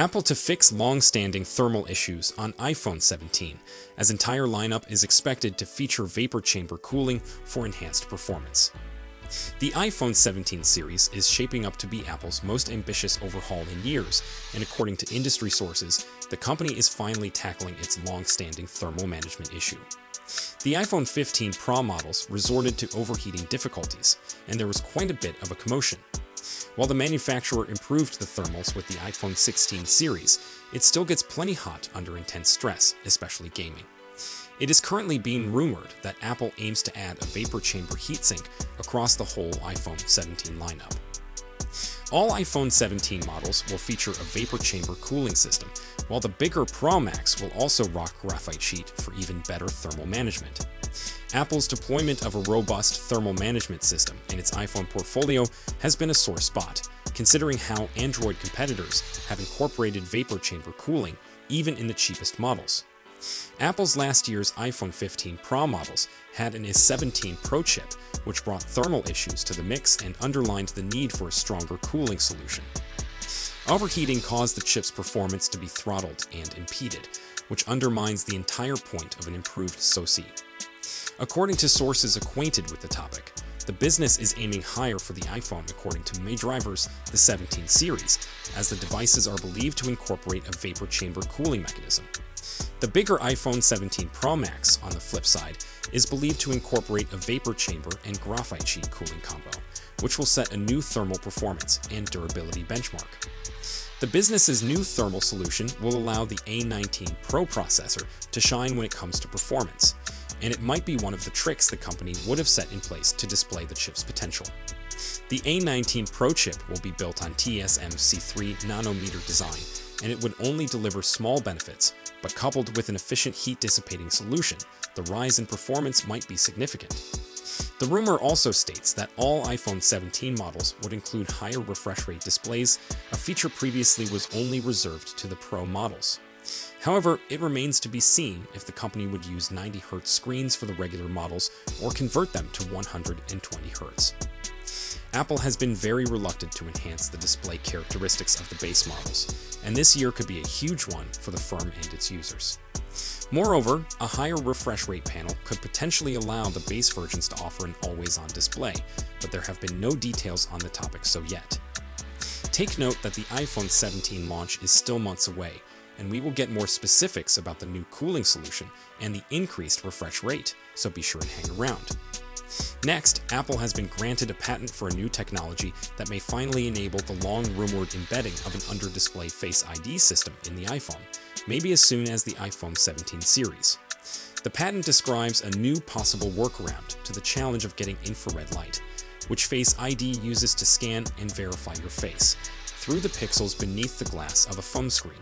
Apple to fix long-standing thermal issues on iPhone 17, as entire lineup is expected to feature vapor chamber cooling for enhanced performance. The iPhone 17 series is shaping up to be Apple's most ambitious overhaul in years, and according to industry sources, the company is finally tackling its long-standing thermal management issue. The iPhone 15 Pro models resorted to overheating difficulties, and there was quite a bit of a commotion. While the manufacturer improved the thermals with the iPhone 16 series, it still gets plenty hot under intense stress, especially gaming. It is currently being rumored that Apple aims to add a vapor chamber heatsink across the whole iPhone 17 lineup. All iPhone 17 models will feature a vapor chamber cooling system, while the bigger Pro Max will also rock graphite sheet for even better thermal management. Apple's deployment of a robust thermal management system in its iPhone portfolio has been a sore spot, considering how Android competitors have incorporated vapor chamber cooling even in the cheapest models. Apple's last year's iPhone 15 Pro models had an A17 Pro chip, which brought thermal issues to the mix and underlined the need for a stronger cooling solution. Overheating caused the chip's performance to be throttled and impeded, which undermines the entire point of an improved SoC. According to sources acquainted with the topic, the business is aiming higher for the iPhone according to May drivers, the 17 series, as the devices are believed to incorporate a vapor chamber cooling mechanism. The bigger iPhone 17 Pro Max, on the flip side, is believed to incorporate a vapor chamber and graphite sheet cooling combo, which will set a new thermal performance and durability benchmark. The business's new thermal solution will allow the A19 Pro Processor to shine when it comes to performance, and it might be one of the tricks the company would have set in place to display the chip's potential. The A19 Pro chip will be built on TSMC 3nm design, and it would only deliver small benefits, but coupled with an efficient heat-dissipating solution, the rise in performance might be significant. The rumor also states that all iPhone 17 models would include higher refresh rate displays, a feature previously was only reserved to the Pro models. However, it remains to be seen if the company would use 90Hz screens for the regular models or convert them to 120Hz. Apple has been very reluctant to enhance the display characteristics of the base models, and this year could be a huge one for the firm and its users. Moreover, a higher refresh rate panel could potentially allow the base versions to offer an always-on display, but there have been no details on the topic so yet. Take note that the iPhone 17 launch is still months away, and we will get more specifics about the new cooling solution and the increased refresh rate, so be sure to hang around. Next, Apple has been granted a patent for a new technology that may finally enable the long-rumored embedding of an under-display Face ID system in the iPhone, maybe as soon as the iPhone 17 series. The patent describes a new possible workaround to the challenge of getting infrared light, which Face ID uses to scan and verify your face through the pixels beneath the glass of a phone screen.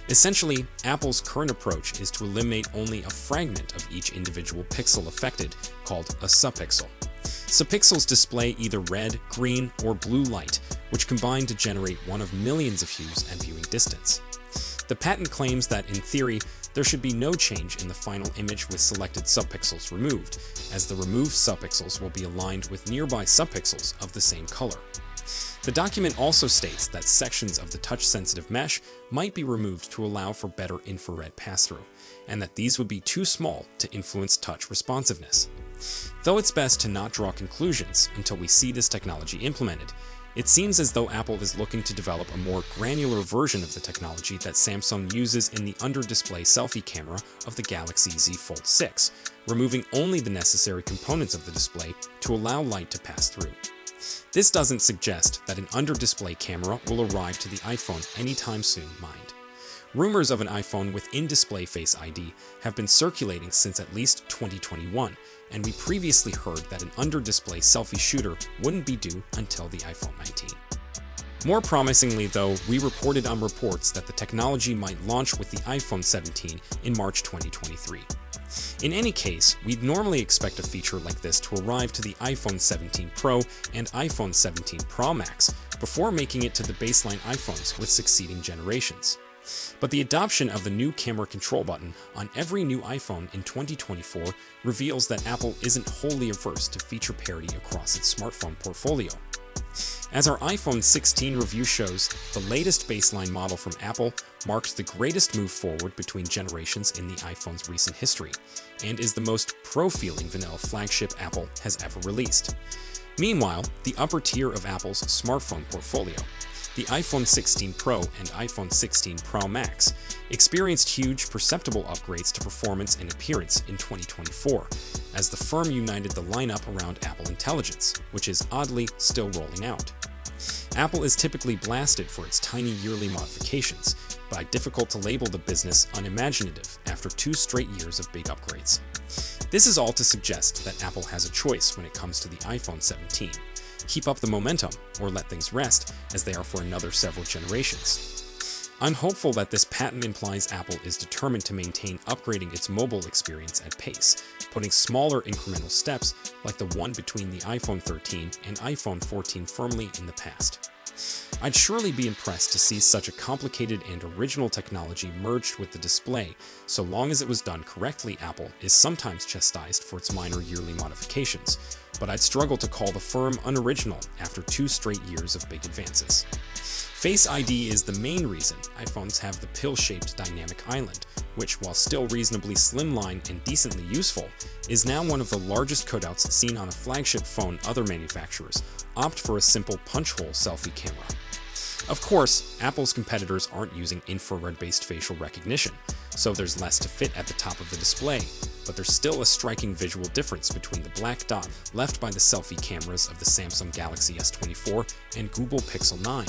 Essentially, Apple's current approach is to eliminate only a fragment of each individual pixel affected, called a subpixel. Subpixels display either red, green, or blue light, which combine to generate one of millions of hues and viewing distance. The patent claims that, in theory, there should be no change in the final image with selected subpixels removed, as the removed subpixels will be aligned with nearby subpixels of the same color. The document also states that sections of the touch-sensitive mesh might be removed to allow for better infrared pass-through, and that these would be too small to influence touch responsiveness. Though it's best to not draw conclusions until we see this technology implemented, it seems as though Apple is looking to develop a more granular version of the technology that Samsung uses in the under-display selfie camera of the Galaxy Z Fold 6, removing only the necessary components of the display to allow light to pass through. This doesn't suggest that an under-display camera will arrive to the iPhone anytime soon, mind. Rumors of an iPhone with in-display Face ID have been circulating since at least 2021, and we previously heard that an under-display selfie shooter wouldn't be due until the iPhone 19. More promisingly, though, we reported on reports that the technology might launch with the iPhone 17 in March 2023. In any case, we'd normally expect a feature like this to arrive to the iPhone 17 Pro and iPhone 17 Pro Max before making it to the baseline iPhones with succeeding generations. But the adoption of the new camera control button on every new iPhone in 2024 reveals that Apple isn't wholly averse to feature parity across its smartphone portfolio. As our iPhone 16 review shows, the latest baseline model from Apple marked the greatest move forward between generations in the iPhone's recent history, and is the most pro-feeling vanilla flagship Apple has ever released. Meanwhile, the upper tier of Apple's smartphone portfolio, the iPhone 16 Pro and iPhone 16 Pro Max, experienced huge, perceptible upgrades to performance and appearance in 2024, as the firm united the lineup around Apple Intelligence, which is oddly still rolling out. Apple is typically blasted for its tiny yearly modifications, but it's difficult to label the business unimaginative after 2 straight years of big upgrades. This is all to suggest that Apple has a choice when it comes to the iPhone 17. Keep up the momentum, or let things rest, as they are for another several generations. I'm hopeful that this patent implies Apple is determined to maintain upgrading its mobile experience at pace, putting smaller incremental steps like the one between the iPhone 13 and iPhone 14 firmly in the past. I'd surely be impressed to see such a complicated and original technology merged with the display, so long as it was done correctly. Apple is sometimes chastised for its minor yearly modifications, but I'd struggle to call the firm unoriginal after 2 straight years of big advances. Face ID is the main reason iPhones have the pill-shaped dynamic island, which, while still reasonably slimline and decently useful, is now one of the largest cutouts seen on a flagship phone. Other manufacturers opt for a simple punch-hole selfie camera. Of course, Apple's competitors aren't using infrared-based facial recognition, so there's less to fit at the top of the display, but there's still a striking visual difference between the black dot left by the selfie cameras of the Samsung Galaxy S24 and Google Pixel 9,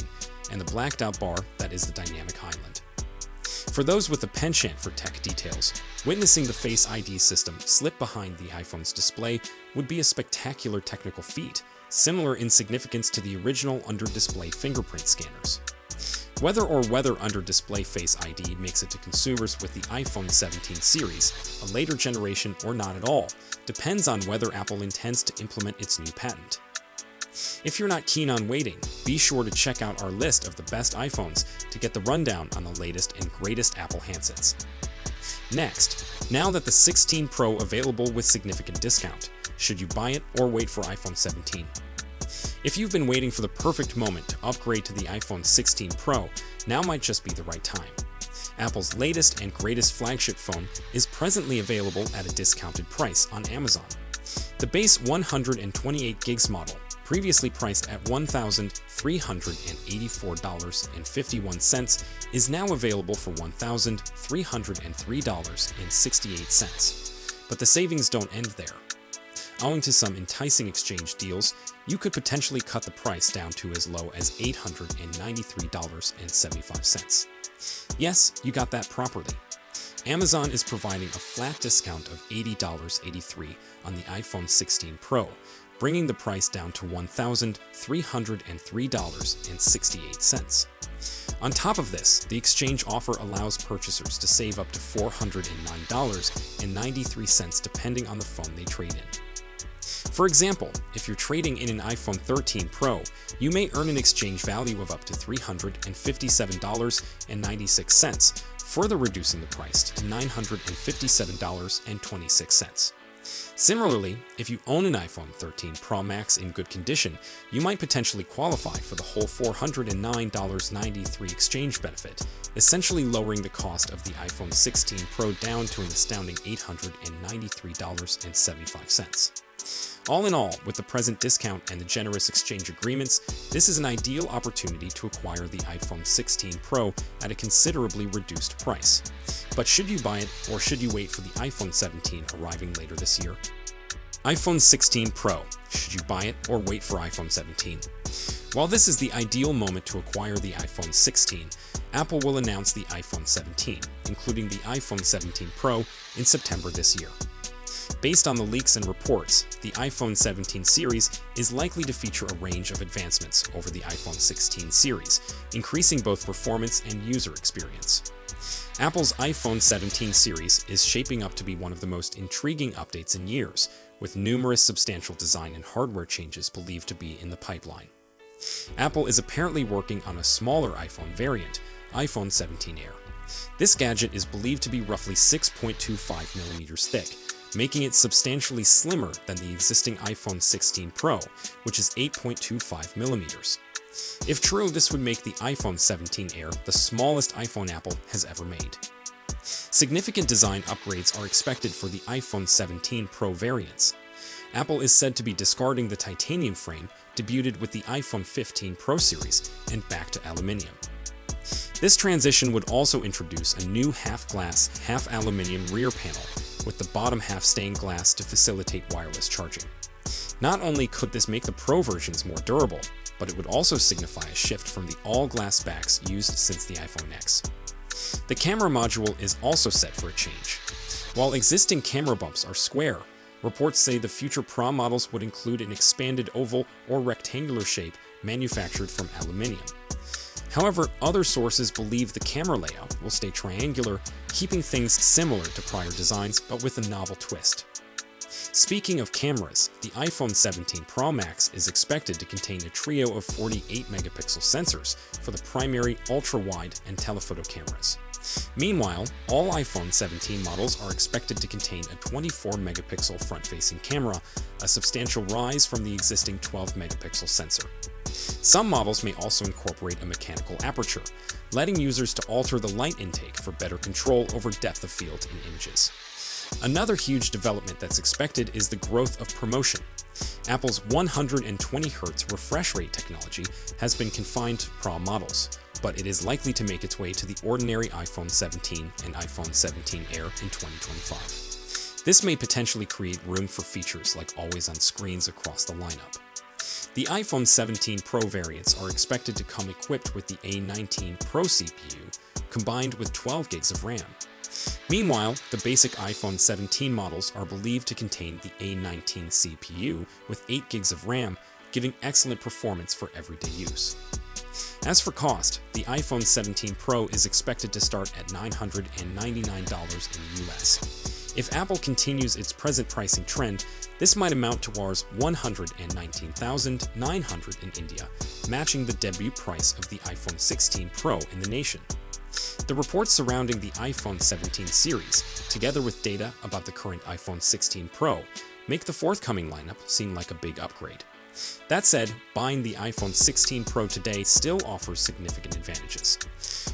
and the blacked out bar that is the dynamic island. For those with a penchant for tech details, witnessing the Face ID system slip behind the iPhone's display would be a spectacular technical feat, similar in significance to the original under-display fingerprint scanners. Whether under-display Face ID makes it to consumers with the iPhone 17 series, a later generation or not at all, depends on whether Apple intends to implement its new patent. If you're not keen on waiting, be sure to check out our list of the best iPhones to get the rundown on the latest and greatest Apple handsets. Next, now that the 16 Pro available with significant discount, should you buy it or wait for iPhone 17? If you've been waiting for the perfect moment to upgrade to the iPhone 16 Pro, now might just be the right time. Apple's latest and greatest flagship phone is presently available at a discounted price on Amazon. The base 128 gigs model, previously priced at $1,384.51, is now available for $1,303.68. But the savings don't end there. Owing to some enticing exchange deals, you could potentially cut the price down to as low as $893.75. Yes, you got that properly. Amazon is providing a flat discount of $80.83 on the iPhone 16 Pro, bringing the price down to $1,303.68. On top of this, the exchange offer allows purchasers to save up to $409.93 depending on the phone they trade in. For example, if you're trading in an iPhone 13 Pro, you may earn an exchange value of up to $357.96, further reducing the price to $957.26. Similarly, if you own an iPhone 13 Pro Max in good condition, you might potentially qualify for the whole $409.93 exchange benefit, essentially lowering the cost of the iPhone 16 Pro down to an astounding $893.75. All in all, with the present discount and the generous exchange agreements, this is an ideal opportunity to acquire the iPhone 16 Pro at a considerably reduced price. But should you buy it, or should you wait for the iPhone 17 arriving later this year? iPhone 16 Pro. Should you buy it or wait for iPhone 17? While this is the ideal moment to acquire the iPhone 16, Apple will announce the iPhone 17, including the iPhone 17 Pro, in September this year. Based on the leaks and reports, the iPhone 17 series is likely to feature a range of advancements over the iPhone 16 series, increasing both performance and user experience. Apple's iPhone 17 series is shaping up to be one of the most intriguing updates in years, with numerous substantial design and hardware changes believed to be in the pipeline. Apple is apparently working on a smaller iPhone variant, iPhone 17 Air. This gadget is believed to be roughly 6.25 millimeters thick, making it substantially slimmer than the existing iPhone 16 Pro, which is 8.25mm. If true, this would make the iPhone 17 Air the smallest iPhone Apple has ever made. Significant design upgrades are expected for the iPhone 17 Pro variants. Apple is said to be discarding the titanium frame debuted with the iPhone 15 Pro series and back to aluminium. This transition would also introduce a new half-glass, half-aluminium rear panel, with the bottom half stained glass to facilitate wireless charging. Not only could this make the Pro versions more durable, but it would also signify a shift from the all-glass backs used since the iPhone X. The camera module is also set for a change. While existing camera bumps are square, reports say the future Pro models would include an expanded oval or rectangular shape manufactured from aluminium. However, other sources believe the camera layout will stay triangular, keeping things similar to prior designs but with a novel twist. Speaking of cameras, the iPhone 17 Pro Max is expected to contain a trio of 48-megapixel sensors for the primary, ultra-wide, and telephoto cameras. Meanwhile, all iPhone 17 models are expected to contain a 24-megapixel front-facing camera, a substantial rise from the existing 12-megapixel sensor. Some models may also incorporate a mechanical aperture, letting users to alter the light intake for better control over depth of field in images. Another huge development that's expected is the growth of promotion. Apple's 120Hz refresh rate technology has been confined to Pro models, but it is likely to make its way to the ordinary iPhone 17 and iPhone 17 Air in 2025. This may potentially create room for features like always-on screens across the lineup. The iPhone 17 Pro variants are expected to come equipped with the A19 Pro CPU, combined with 12 gigs of RAM. Meanwhile, the basic iPhone 17 models are believed to contain the A19 CPU with 8 gigs of RAM, giving excellent performance for everyday use. As for cost, the iPhone 17 Pro is expected to start at $999 in the US. If Apple continues its present pricing trend, this might amount towards $119,900 in India, matching the debut price of the iPhone 16 Pro in the nation. The reports surrounding the iPhone 17 series, together with data about the current iPhone 16 Pro, make the forthcoming lineup seem like a big upgrade. That said, buying the iPhone 16 Pro today still offers significant advantages.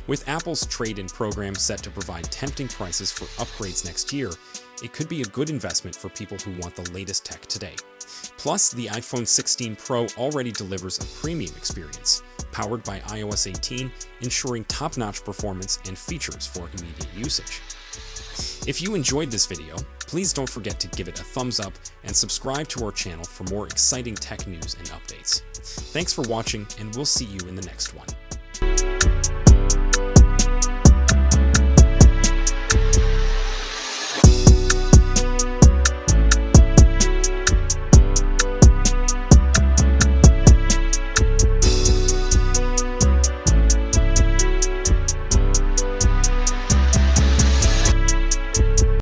With Apple's trade-in program set to provide tempting prices for upgrades next year, it could be a good investment for people who want the latest tech today. Plus, the iPhone 16 Pro already delivers a premium experience, powered by iOS 18, ensuring top-notch performance and features for immediate usage. If you enjoyed this video, please don't forget to give it a thumbs up and subscribe to our channel for more exciting tech news and updates. Thanks for watching, and we'll see you in the next one.